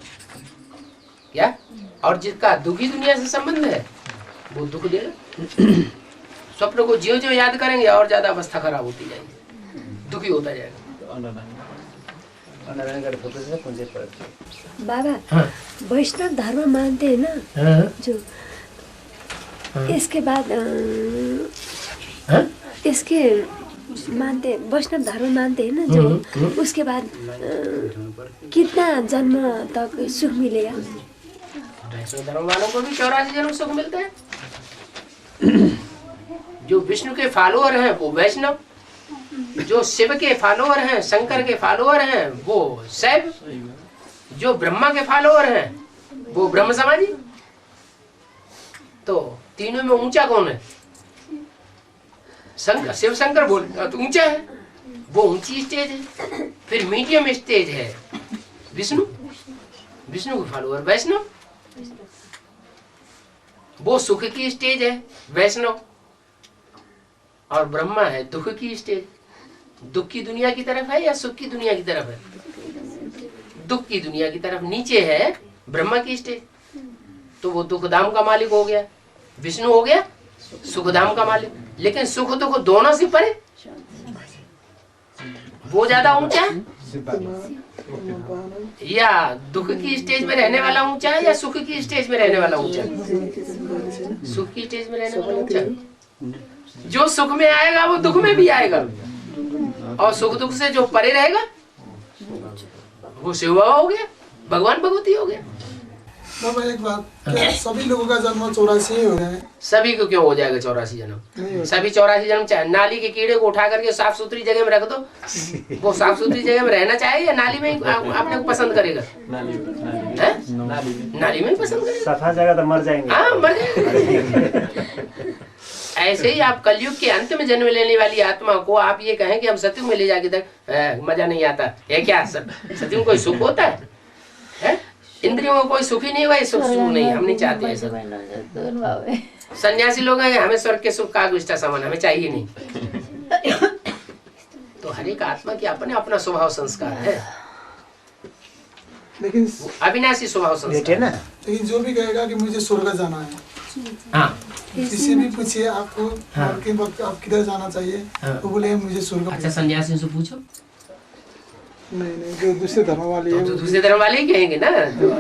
क्या? और जिसका दुखी दुनिया से संबंध है वो दुख देगा। स्वप्न को ज्यों ज्यों याद करेंगे और ज्यादा अवस्था खराब होती जाएगी, दुखी होता जाएगा। बाबा वैष्णव धर्म मानते हैं ना, जो इसके बाद इसके मानते वैष्णव धर्म मानते हैं ना, जो उसके बाद कितना जन्म तक सुख मिलेगा? वैष्णव धर्म वालों को भी 84 जन्म सुख मिलता है। जो विष्णु के फॉलोअर हैं वो वैष्णव, जो शिव के फॉलोअर हैं, शंकर के फॉलोअर हैं वो शैव, जो ब्रह्मा के फॉलोअर हैं वो ब्रह्म समाजी। तो तीनों में ऊंचा कौन है? शंकर, शिव शंकर बोल तो ऊंचा है, वो ऊंची स्टेज है। फिर मीडियम स्टेज है विष्णु, विष्णु के फॉलोअर वैष्णव, वो सुख की स्टेज है वैष्णव। और ब्रह्मा है दुख की स्टेज। दुख की दुनिया की तरफ है या सुख की दुनिया की तरफ है? दुख की दुनिया की तरफ नीचे है ब्रह्मा की स्टेज। तो वो दुख धाम का मालिक हो गया, विष्णु हो गया सुख धाम का मालिक। लेकिन सुख दुख दोनों से परे, वो ज्यादा ऊंचा है या दुख की स्टेज में रहने वाला ऊंचा है या सुख की स्टेज में रहने वाला ऊंचा है? सुख की स्टेज में रहने वाला ऊंचा है। जो सुख में आएगा वो दुख में भी आएगा, और सुख दुख से जो परे रहेगा वो शिव बाबा हो गया, भगवान भगवती हो गया। बाबा एक बात, क्या सभी लोगों का जन्म 84 ही हो गया है? सभी को क्यों हो जाएगा 84 जन्म? सभी 84 जन्म चाहे नाली के कीड़े को उठा करके साफ सुथरी जगह में रख दो, वो साफ सुथरी जगह में रहना चाहे या नाली में अपने को पसंद करेगा? नाली में ही पसंद करेगा। सफा जगह तो मर जाएंगे। हाँ, मर जाएंगे। ऐसे ही आप कलयुग के अंत में जन्म लेने वाली आत्मा को आप ये कहें कि हम सत्युग में ले जाके तक मजा नहीं आता है क्या? सत्युग कोई सुख होता है? इंद्रियों में कोई सुख ही नहीं हुआ, सुख नहीं, हम नहीं चाहते ऐसा। सन्यासी लोग हैं, हमें स्वर्ग के सुख का गुष्टा सामान हमें चाहिए नहीं। तो हर एक आत्मा की अपने अपना स्वभाव संस्कार है। लेकिन अविनाशी स्वभाव संस्कार ना। लेकिन जो भी कहेगा कि मुझे स्वर्ग जाना है, हाँ किसी भी पूछिए आपको के वक्त आप किधर जाना चाहिए, तो बोले मुझे स्वर्ग। अच्छा सन्यासियों से पूछो। नहीं, जो दूसरे धर्म वाले तो दूसरे धर्म वाले ही कहेंगे ना,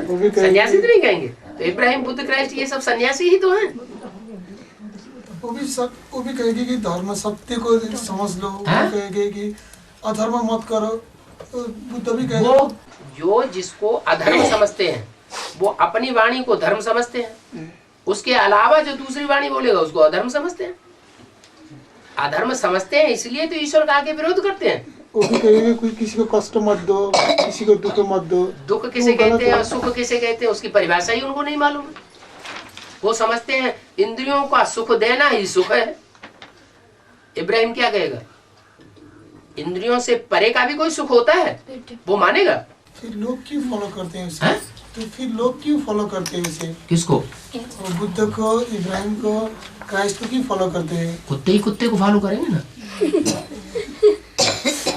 वो भी सन्यासी तो नहीं कहेंगे। तो इब्राहिम, बुद्ध, क्राइस्ट ये सब सन्यासी ही तो हैं। वो भी कहेगी कि धर्म सत्य को समझ लो, वो कहेगी कि अधर्म मत करो, तो बुद्ध भी कहेगा। वो जो जिसको अधर्म समझते हैं वो अपनी वाणी को धर्म समझते हैं, उसके अलावा जो दूसरी वाणी बोलेगा उसको अधर्म समझते हैं। अधर्म समझते हैं इसलिए तो ईश्वर का आगे विरोध करते हैं। वो भी कहेगा कोई किसी को कष्ट मत दो, किसी को दुख मत दो। दुख किसे कहते हैं और सुख किसे कहते हैं उसकी परिभाषा ही उनको नहीं मालूम है। वो समझते हैं इंद्रियों का सुख देना ही सुख है। इब्राहिम क्या कहेगा? इंद्रियों से परे का भी कोई सुख होता है, वो मानेगा। फिर लोग क्यों फॉलो करते हैं उसे? तो फिर लोग क्यों फॉलो करते हैं उसे? किसको? बुद्ध को, इब्राहिम को, क्राइस्ट को क्यों फॉलो करते हैं? कुत्ते ही कुत्ते को फॉलो करेंगे ना।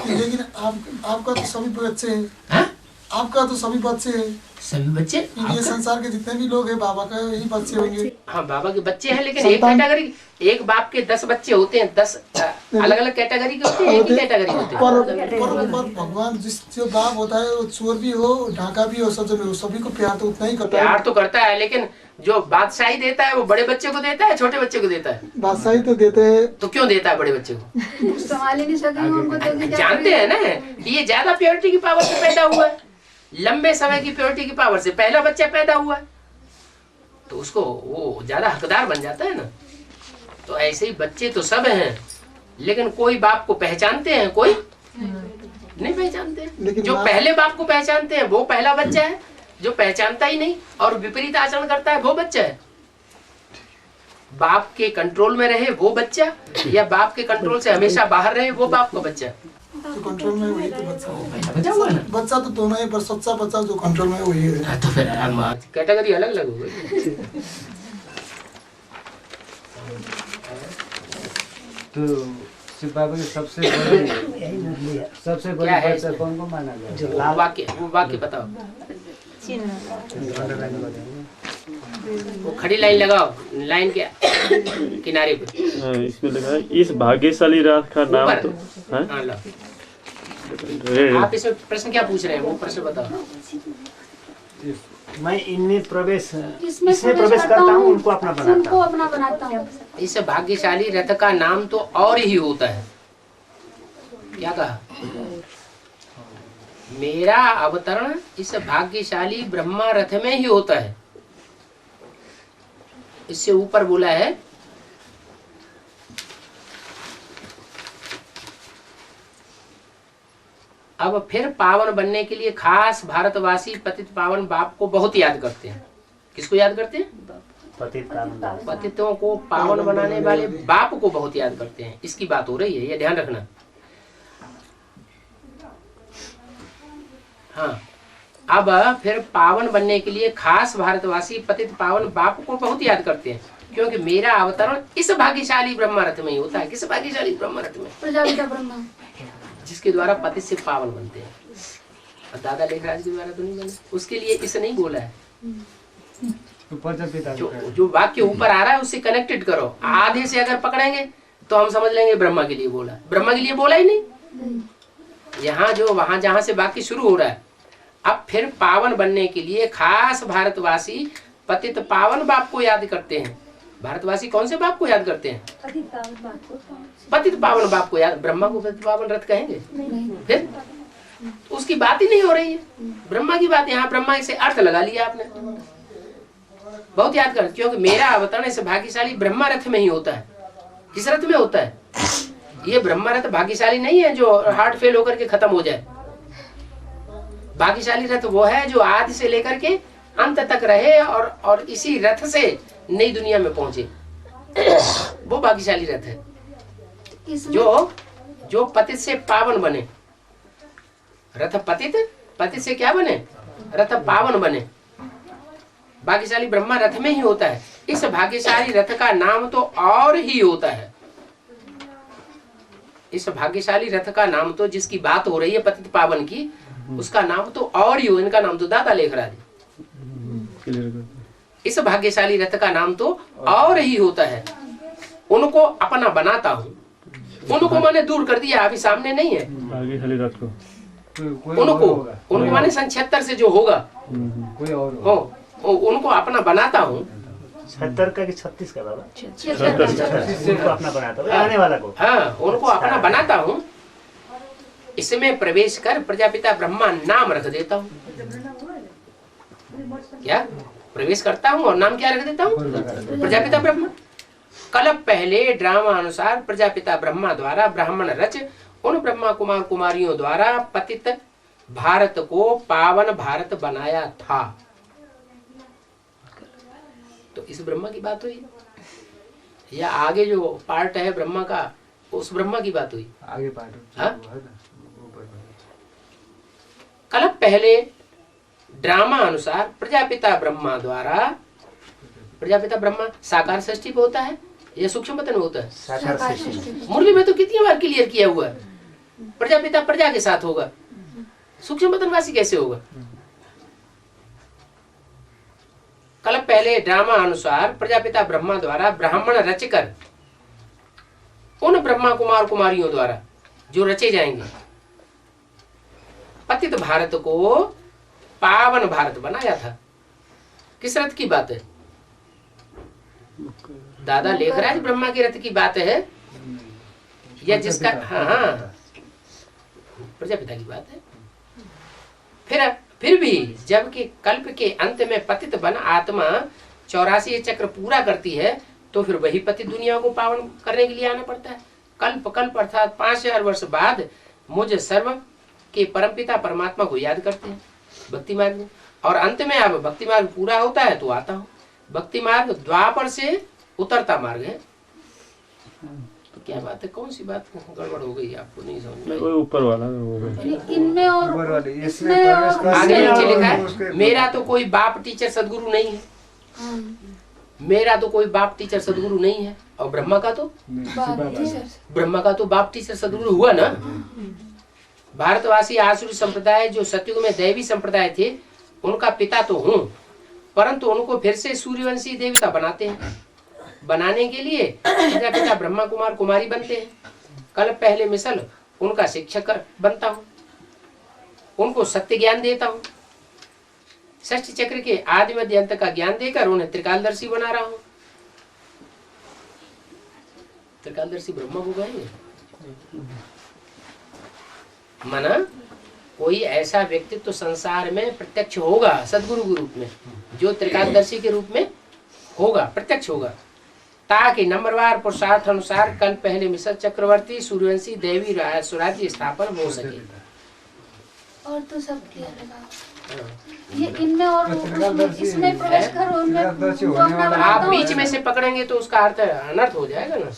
लेकिन आपका तो सभी बच्चे हैं। आपका तो सभी बच्चे हैं। सभी बच्चे? ये संसार के जितने भी लोग हैं बाबा का यही बच्चे होंगे। हाँ बाबा के बच्चे हैं, लेकिन एक कैटेगरी, एक बाप के 10 बच्चे होते हैं, 10 अलग अलग कैटेगरी के होते हैं, एक ही कैटेगरी होते हैं। पर भगवान जो बाप होता है वो चोर भी हो, ढाका भी हो, सज्जन भी हो, सभी को प्यार तो उतना ही करता है। प्यार तो करता है, लेकिन जो बादशाही देता है वो बड़े बच्चे को देता है, छोटे बच्चे को देता है? बादशाही तो देते हैं। तो क्यों देता है बड़े बच्चे को? संभाल ही नहीं सकेंगे उनको। जानते हैं ना कि ये ज्यादा प्योरिटी की पावर से पैदा हुआ है, लंबे समय की प्योरिटी की पावर से पहला बच्चा पैदा हुआ है, तो उसको वो ज्यादा हकदार बन जाता है ना। तो ऐसे ही बच्चे तो सब हैं, लेकिन कोई बाप को पहचानते हैं, कोई नहीं पहचानते। जो पहले बाप को पहचानते हैं वो पहला बच्चा है, जो पहचानता ही नहीं और विपरीत आचरण करता है वो बच्चा है। बाप के कंट्रोल में रहे वो बच्चा, या बाप के कंट्रोल से हमेशा बाहर रहे वो बाप का बच्चा। तो कंट्रोल में वही तो बच्चा है। बच्चा हुआ ना? बच्चा तो दोनों है, पर सच्चा बच्चा जो कंट्रोल में वही है। तो फिर कैटेगरी अलग अलग हो गई। तो शिव बाबा के सबसे बड़ी बच्चा कौन को माना गया? वो वाक्य बताओ। वो खड़ी लाइन लगाओ, लाइन के किनारे पे। इसमें लिखा है इस भाग्यशाली रात का नाम तो आप इसमें प्रश्न क्या पूछ रहे हैं, वो प्रश्न बताओ। मैं इनमें प्रवेश करता हूँ, उनको अपना बनाता हूँ। इस भाग्यशाली रथ का नाम तो और ही होता है। क्या कहा? मेरा अवतरण इस भाग्यशाली ब्रह्मा रथ में ही होता है। इससे ऊपर बोला है अब फिर पावन बनने के लिए खास भारतवासी पतित पावन बाप को बहुत याद करते हैं। किसको याद करते हैं? पतितों को पावन बनाने वाले बाप को बहुत याद करते हैं। इसकी बात हो रही है, ये ध्यान रखना। हाँ, अब फिर पावन बनने के लिए खास भारतवासी पतित पावन बाप को बहुत याद करते हैं, क्योंकि मेरा अवतरण इस भाग्यशाली ब्रह्मा रथ में ही होता है। किस भाग्यशाली ब्रह्मा रथ में? प्रजापिता ब्रह्मा, जिसके द्वारा पतित से पावन बनते हैं। और दादा लेखराज के द्वारा तो नहीं बने, उसके लिए इसे नहीं बोला है। जो वाक्य ऊपर आ रहा है उससे कनेक्टेड करो। आधे से अगर पकड़ेंगे तो हम समझ लेंगे ब्रह्मा के लिए बोला। ब्रह्मा के लिए बोला ही नहीं। यहाँ जो वहां जहां से वाक्य शुरू हो रहा है, अब फिर पावन बनने के लिए खास भारतवासी पतित पावन बाप को याद करते हैं। भारतवासी कौन से बाप को याद करते हैं? पतित पावन बाप को याद। ब्रह्मा को पतित पावन रथ कहेंगे? फिर उसकी बात ही नहीं हो रही है, ब्रह्मा की बात। यहाँ ब्रह्मा से अर्थ लगा लिया आपने। बहुत याद कर, क्योंकि मेरा अवतरण इस भाग्यशाली ब्रह्मा रथ में ही होता है। किस रथ में होता है? ये ब्रह्मा रथ भाग्यशाली नहीं है जो हार्ट फेल होकर के खत्म हो जाए। भाग्यशाली रथ वो है जो आदि से लेकर के अंत तक रहे और इसी रथ से नई दुनिया में पहुंचे। वो भाग्यशाली रथ है जो पतित से पावन बने। रथ पतित से क्या बने? रथ पावन बने। भाग्यशाली ब्रह्मा रथ में ही होता है। इस भाग्यशाली रथ का नाम तो और ही होता है। इस भाग्यशाली रथ का नाम तो, जिसकी बात हो रही है पतित पावन की, उसका नाम तो और ही हो, इनका नाम तो दादा लेखराज। इस भाग्यशाली रथ का नाम तो और ही होता है। उनको अपना बनाता हूँ, उनको मैंने दूर कर दिया, अभी सामने नहीं है। भाग्यशाली रथ को उनको माने सन 76 से जो होगा कोई और हो, उनको अपना बनाता हूँ। 76 का कि 36 का बाबा? 76 उनको अपना बनाता हूँ, आने वाला को। हाँ, उनको अपना बनाता हूँ। इसमें प्रवेश कर प्रजापिता ब्रह्मा नाम रख देता हूँ। क्या प्रवेश करता हूँ और नाम क्या रख देता हूँ? प्रजापिता ब्रह्मा। कल्प पहले ड्रामा अनुसार प्रजापिता ब्रह्मा द्वारा ब्राह्मण रच उन ब्रह्मा कुमार कुमारियों द्वारा पतित भारत को पावन भारत बनाया था। तो इस ब्रह्मा की बात हुई या आगे जो पार्ट है ब्रह्मा का, उस ब्रह्मा की बात हुई? आगे पार्ट। हाँ? कल्प पहले ड्रामा अनुसार प्रजापिता ब्रह्मा द्वारा, प्रजापिता ब्रह्मा साकार षष्ठी पे होता है या सूक्ष्म वतन में होता है? मुरली में तो कितनी बार क्लियर किया हुआ है, प्रजापिता प्रजा के साथ होगा, सूक्ष्म वतनवासी कैसे होगा? कल्प पहले ड्रामा अनुसार प्रजापिता ब्रह्मा द्वारा ब्राह्मण रचकर उन ब्रह्मा कुमार कुमारियों द्वारा जो रचे जाएंगे पतित भारत को पावन भारत बनाया था। किस रथ की बात है? दादा लेखराज ब्रह्मा के रथ की बात है या जिसका? हाँ, प्रजापिता की बात है। फिर भी जबकि कल्प के अंत में पतित बन आत्मा 84 चक्र पूरा करती है तो फिर वही पतित दुनिया को पावन करने के लिए आना पड़ता है। कल्प कल्प अर्थात 5000 वर्ष बाद मुझ सर्व के परमपिता परमात्मा को याद करते हैं भक्ति मार्ग में, और अंत में अब भक्ति मार्ग पूरा होता है तो आता हूँ। भक्ति मार्ग द्वापर से उतरता मार्ग है। तो क्या बात है, कौन सी बात गड़बड़ हो गई आपको नहीं समझ में? ऊपर वाला हो गया, इनमें और इसमें प्रवेश आगे नीचे लिखा है मेरा तो कोई बाप टीचर सदगुरु नहीं है। मेरा तो कोई बाप टीचर सदगुरु नहीं है, और ब्रह्मा का तो बाप टीचर सदगुरु हुआ ना। भारतवासी आसुरी संप्रदाय जो सतयुग में दैवी संप्रदाय थे उनका पिता तो हूँ, परंतु उनको फिर से सूर्यवंशी देवता बनाते हैं। बनाने के लिए पिता ब्रह्मा कुमार कुमारी बनते हैं। कल पहले मिसल उनका शिक्षक बनता हूँ, उनको सत्य ज्ञान देता हूँ। षष्ठ चक्र के आदि मध्य अंत का ज्ञान देकर उन्हें त्रिकालदर्शी बना रहा हूँ। त्रिकालदर्शी ब्रह्मा को कहेंगे। माना कोई ऐसा व्यक्तित्व तो संसार में प्रत्यक्ष होगा सदगुरु के रूप में, जो त्रिकालदर्शी के रूप में होगा, प्रत्यक्ष होगा, ताकि नंबरवार पुरुषार्थ अनुसार कल पहले मिसल चक्रवर्ती सूर्यवंशी देवी स्वराज्य स्थापन हो सके। और तो सब क्लियर है। ये इनमें और इसमें प्रवेश करो, आप बीच में से पकड़ेंगे तो उसका अर्थ अनर्थ हो जाएगा ना।